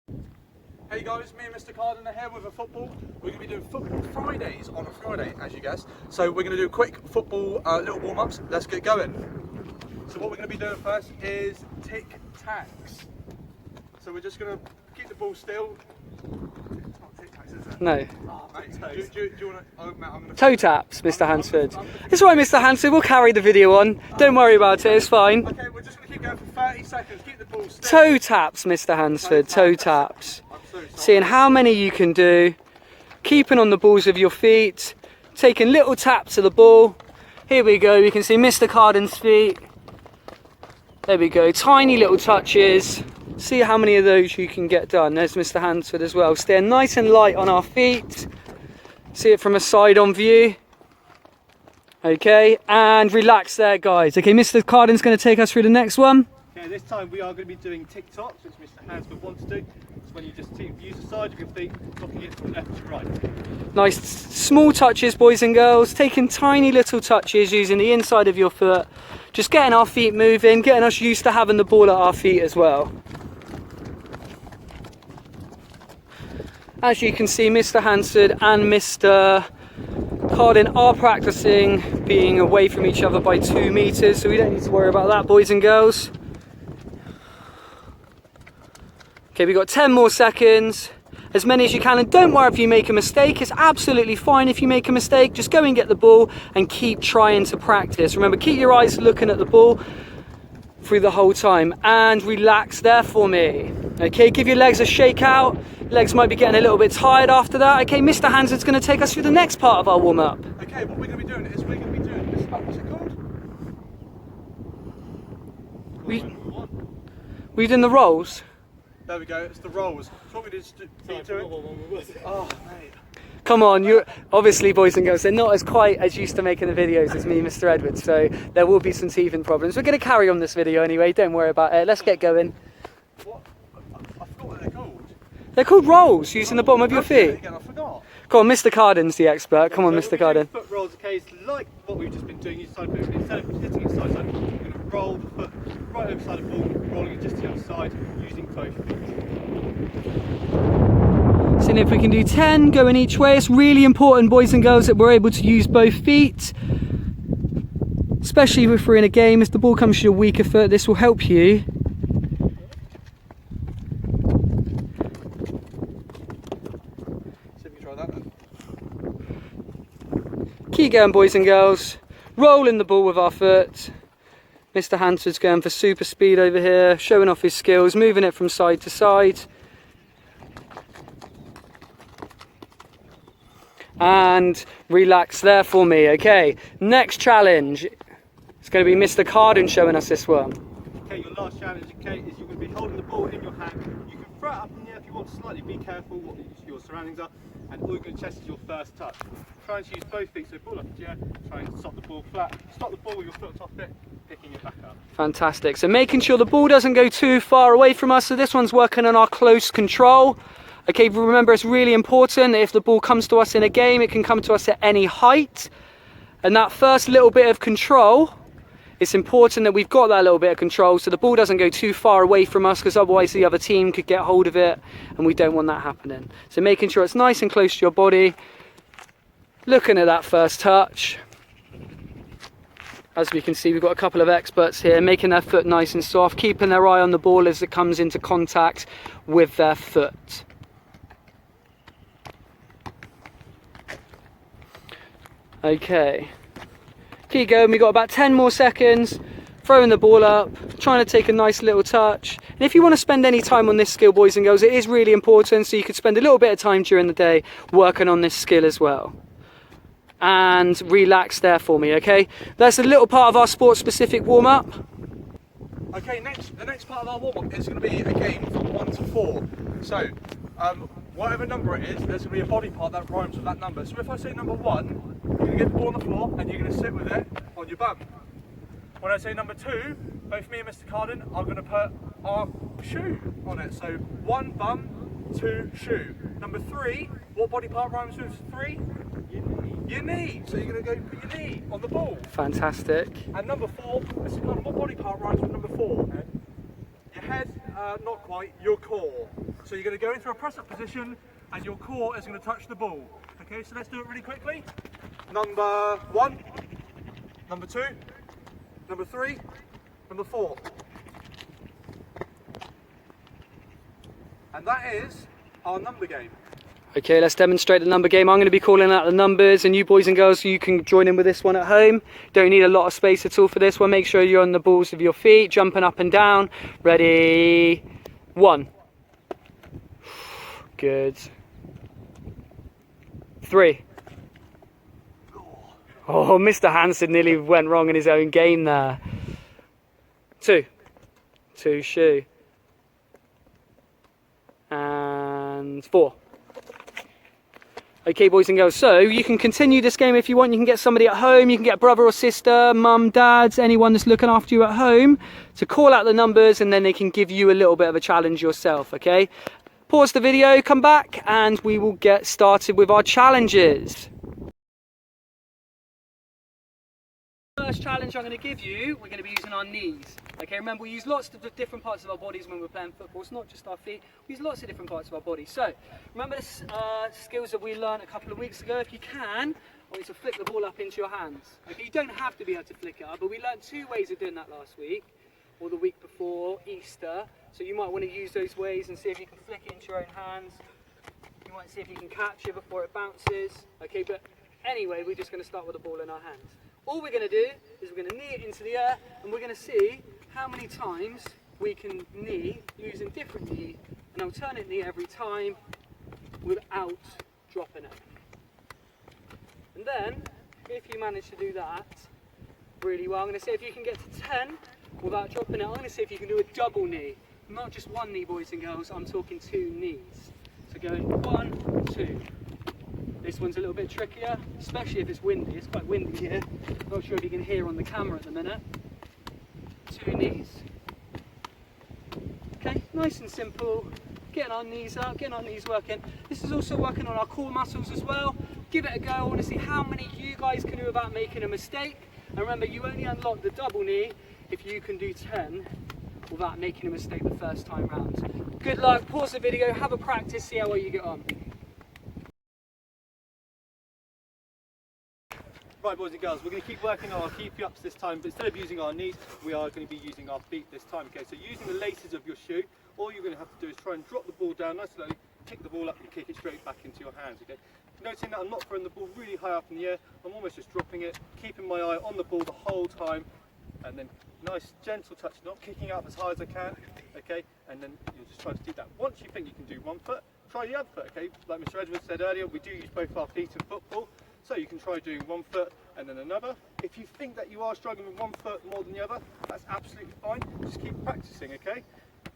Hey guys, me and Mr. Carden are here with a football. We're going to be doing football Fridays on a Friday, as you guessed. So we're going to do quick football little warm-ups. Let's get going. So what we're going to be doing first is tic-tacs. So we're just going to keep the ball still. It's not tic-tacs, is it? No. Oh, mate, do you want to... Oh, mate, I'm going to... Toe taps, Mr. Hansford. It's all right, Mr. Hansford, we'll carry the video on. Don't worry about it, it's fine. Okay, we're just going to keep going for 30 seconds. Keep the ball still. Toe taps, Mr. Hansford, toe taps. Seeing how many you can do. Keeping on the balls of your feet. Taking little taps of the ball. Here we go, you can see Mr. Carden's feet. There we go, tiny little touches. See how many of those you can get done. There's Mr. Hansford as well. Staying nice and light on our feet. See it from a side on view. Okay, and relax there, guys. Okay, Mr. Carden's going to take us through the next one. Okay, this time we are going to be doing TikToks, which Mr. Hansford wants to do. It's when you just use the side of your feet, knocking it from left to right. Nice small touches, boys and girls. Taking tiny little touches using the inside of your foot. Just getting our feet moving, getting us used to having the ball at our feet as well. As you can see, Mr. Hansford and Mr. Carden are practicing being away from each other by 2 meters, so we don't need to worry about that, boys and girls. Okay, we've got 10 more seconds, as many as you can, and don't worry if you make a mistake. It's absolutely fine if you make a mistake. Just go and get the ball and keep trying to practice. Remember, keep your eyes looking at the ball through the whole time, and relax there for me. Okay, give your legs a shake out. Legs might be getting a little bit tired after that. Okay, Mr. Hansford's going to take us through the next part of our warm-up. Okay, what we're going to be doing is we're going to be doing this. What's it called? We doing the rolls? There we go, it's the rolls. So what we did do it. Oh, mate. Come on, you're obviously, boys and girls, they're not as quite as used to making the videos as me, Mr. Edwards, so there will be some teething problems. We're going to carry on this video anyway, don't worry about it. Let's get going. What? I forgot what they're called. They're called rolls, using the bottom of your feet. Again, I forgot. Come on, Mr. Carden's the expert. Come on, Mr. Carden. Foot rolls, okay, it's like what we've just been doing. Instead of hitting it side to side, we're going to roll the foot right over the side of the ball, rolling it just to the other side, using both feet. Seeing if we can do 10 going each way. It's really important, boys and girls, that we're able to use both feet, especially if we're in a game. If the ball comes to your weaker foot, this will help you. See if you try that then. Keep going, boys and girls. Rolling the ball with our foot. Mr. Hansford's going for super speed over here, showing off his skills, moving it from side to side. And relax there for me. Okay, next challenge. It's going to be Mr. Carden showing us this one. Okay, your last challenge, okay, is you're going to be holding the ball in your hand. You can throw it up in the air if you want, slightly be careful what your surroundings are, and all you're going to test is your first touch. Try and use both feet, so ball up in the air, try and stop the ball flat, stop the ball with your foot off it, picking it back up. Fantastic. So making sure the ball doesn't go too far away from us. So this one's working on our close control. Okay, remember, it's really important that if the ball comes to us in a game, it can come to us at any height. And that first little bit of control, it's important that we've got that little bit of control so the ball doesn't go too far away from us, because otherwise the other team could get hold of it, and we don't want that happening. So making sure it's nice and close to your body, looking at that first touch. As we can see, we've got a couple of experts here, making their foot nice and soft, keeping their eye on the ball as it comes into contact with their foot. Okay, keep going. We've got about 10 more seconds. Throwing the ball up, trying to take a nice little touch. And if you want to spend any time on this skill, boys and girls, it is really important, so you could spend a little bit of time during the day working on this skill as well. And relax there for me, okay? That's a little part of our sport-specific warm-up. Okay, the next part of our warm-up is going to be a game from 1 to 4. So, whatever number it is, there's going to be a body part that rhymes with that number. So if I say number 1, you're going to get the ball on the floor and you're going to sit with it on your bum. When I say number 2, both me and Mr. Carden are going to put our shoe on it. So 1 bum, 2 shoe. Number 3, what body part rhymes with 3? Your knee. So you're going to go put your knee on the ball. Fantastic. And number 4, Mr. Carden, what body part rhymes with number 4? Your head. not quite, your core. So you're going to go into a press-up position and your core is going to touch the ball. Okay, so let's do it really quickly. Number 1, number 2, number 3, number 4. And that is our number game. Okay, let's demonstrate the number game. I'm going to be calling out the numbers, and you boys and girls, you can join in with this one at home. Don't need a lot of space at all for this one. Make sure you're on the balls of your feet, jumping up and down. Ready? 1. Good. 3. Oh, Mr. Hansen nearly went wrong in his own game there. 2. 2 shoe. And 4. Okay, boys and girls, so you can continue this game if you want. You can get somebody at home, you can get a brother or sister, mum, dad, anyone that's looking after you at home to call out the numbers, and then they can give you a little bit of a challenge yourself, okay? Pause the video, come back, and we will get started with our challenges. First challenge I'm going to give you, we're going to be using our knees. Okay, remember we use lots of different parts of our bodies when we're playing football. It's not just our feet, we use lots of different parts of our body. So, remember the skills that we learned a couple of weeks ago? If you can, I want you to flick the ball up into your hands. Okay, you don't have to be able to flick it up, but we learned 2 ways of doing that last week, or the week before Easter. So you might want to use those ways and see if you can flick it into your own hands. You might see if you can catch it before it bounces. Okay, but anyway, we're just going to start with the ball in our hands. All we're going to do is we're going to knee it into the air, and we're going to see how many times we can knee using different knee, an alternate knee every time without dropping it. And then, if you manage to do that really well, I'm going to say if you can get to 10 without dropping it, I'm going to say if you can do a double knee. Not just 1 knee, boys and girls, I'm talking 2 knees. So going 1, 2. This one's a little bit trickier, especially if it's windy. It's quite windy here. Not sure if you can hear on the camera at the minute. 2 knees. Okay, nice and simple. Getting our knees up, getting our knees working. This is also working on our core muscles as well. Give it a go. I want to see how many you guys can do without making a mistake. And remember, you only unlock the double knee if you can do 10 without making a mistake the first time round. Good luck, pause the video, have a practice, see how well you get on. Right, boys and girls, we're going to keep working on our keep-ups this time, but instead of using our knees, we are going to be using our feet this time. Okay, so using the laces of your shoe, all you're going to have to do is try and drop the ball down nice and slowly, kick the ball up and kick it straight back into your hands. Okay, noticing that I'm not throwing the ball really high up in the air, I'm almost just dropping it, keeping my eye on the ball the whole time, and then nice gentle touch, not kicking up as high as I can. Okay, and then you'll just try to do that. Once you think you can do 1 foot, try the other foot. Okay, like Mr. Edwards said earlier, we do use both our feet in football. So you can try doing 1 foot and then another. If you think that you are struggling with 1 foot more than the other, that's absolutely fine. Just keep practicing, okay?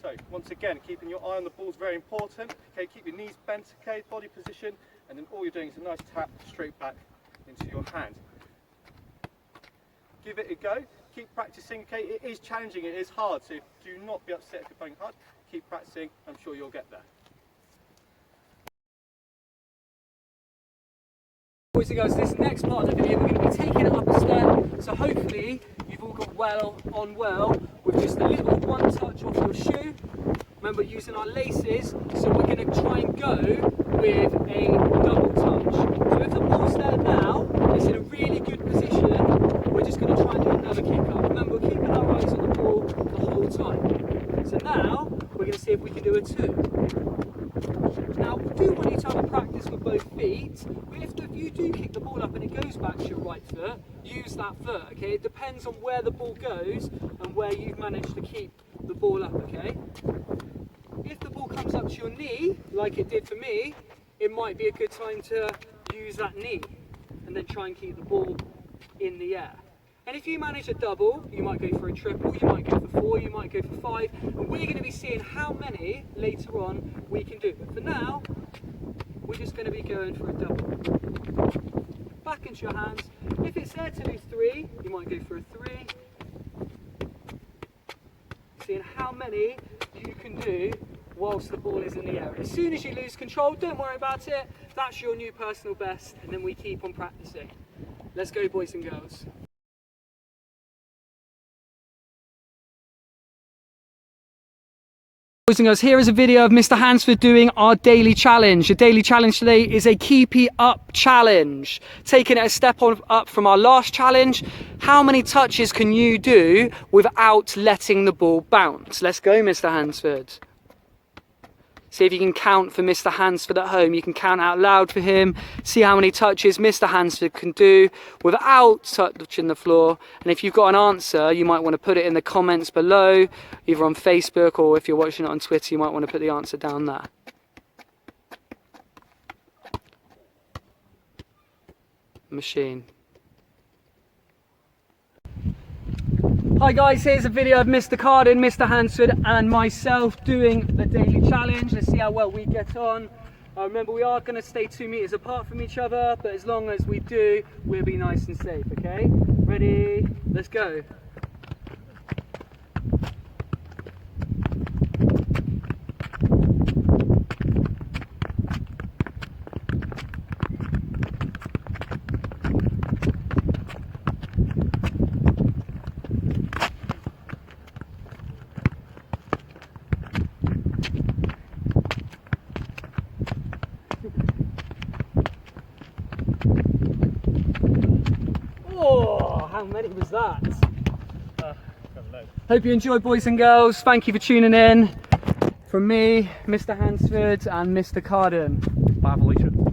So once again, keeping your eye on the ball is very important. Okay, keep your knees bent, okay, body position, and then all you're doing is a nice tap straight back into your hand. Give it a go. Keep practicing, okay? It is challenging, it is hard, so do not be upset if you're playing hard. Keep practicing, I'm sure you'll get there. Boys and girls, this next part of the video we're going to be taking it up a step, so hopefully you've all got well with just a little 1 touch off your shoe. Remember, using our laces, so we're going to try and go with a double touch. So if the ball's there now, it's in a really good position, we're just going to try and do another kick up. Remember, we're keeping our eyes on the ball the whole time. So now we're going to see if we can do a 2. Now, we do want you to have a practice with both feet, but if you do kick the ball up and it goes back to your right foot, use that foot, okay? It depends on where the ball goes and where you've managed to keep the ball up, okay? If the ball comes up to your knee, like it did for me, it might be a good time to use that knee and then try and keep the ball in the air. And if you manage a double, you might go for a triple, you might go for 4, you might go for 5, and we're going to be seeing how many later on we can do. But for now, we're just going to be going for a double. Back into your hands. If it's there to do 3, you might go for a 3. Seeing how many you can do whilst the ball is in the air. As soon as you lose control, don't worry about it. That's your new personal best, and then we keep on practicing. Let's go, boys and girls. Boys and girls, here is a video of Mr. Hansford doing our daily challenge. The daily challenge today is a keepy up challenge. Taking it a step up from our last challenge. How many touches can you do without letting the ball bounce? Let's go, Mr. Hansford. See if you can count for Mr. Hansford at home. You can count out loud for him. See how many touches Mr. Hansford can do without touching the floor. And if you've got an answer, you might want to put it in the comments below, either on Facebook, or if you're watching it on Twitter, you might want to put the answer down there. Machine. Hi guys, here's a video of Mr. Carden, Mr. Hansford and myself doing the daily challenge. Let's see how well we get on. Remember, we are going to stay 2 meters apart from each other, but as long as we do, we'll be nice and safe, okay? Ready? Let's go. Oh, how many was that? Hope you enjoyed, boys and girls. Thank you for tuning in. From me, Mr. Hansford and Mr. Carden. Bye, Felicia.